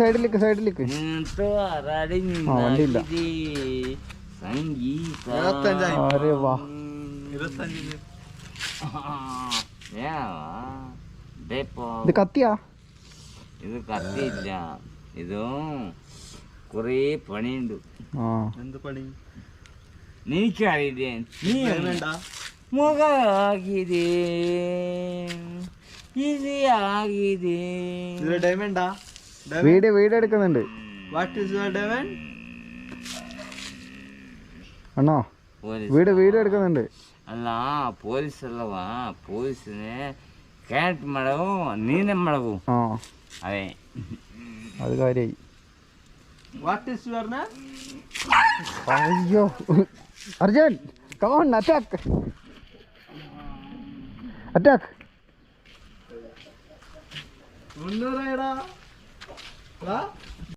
സൈഡിലേക്ക് സൈഡിലേക്ക് വണ്ടിയില്ല. അരെ വാ. ഇത് കത്തിയാ? ഇത് കത്തിയില്ല, ഇതും കൊറേ പണിയുണ്ട്. എന്ത് പണി? എനിക്കറിയില്ലേ, നീ മുഖാകിതേ ഇത് ആകിതേ. ഡയമണ്ടാ? വീഡിയോ എടുക്കുന്നുണ്ട്. What is your diamond? അണ്ണോ വീഡിയോ എടുക്കുന്നുണ്ട്. ಅಲ್ಲ ಪೊಲೀಸ್ ಅಲ್ಲವ, ಪೊಲೀಸನೇ ಕ್ಯಾರೆಕ್ಟ್ ಮಾಡವು, ನೀನೇ ಮಾಡವು. ಅದೇ അത് കാര്യമായി. What is your name? അയ്യോ Arjun, come on, attack attack. മുന്നൂറായിടാ.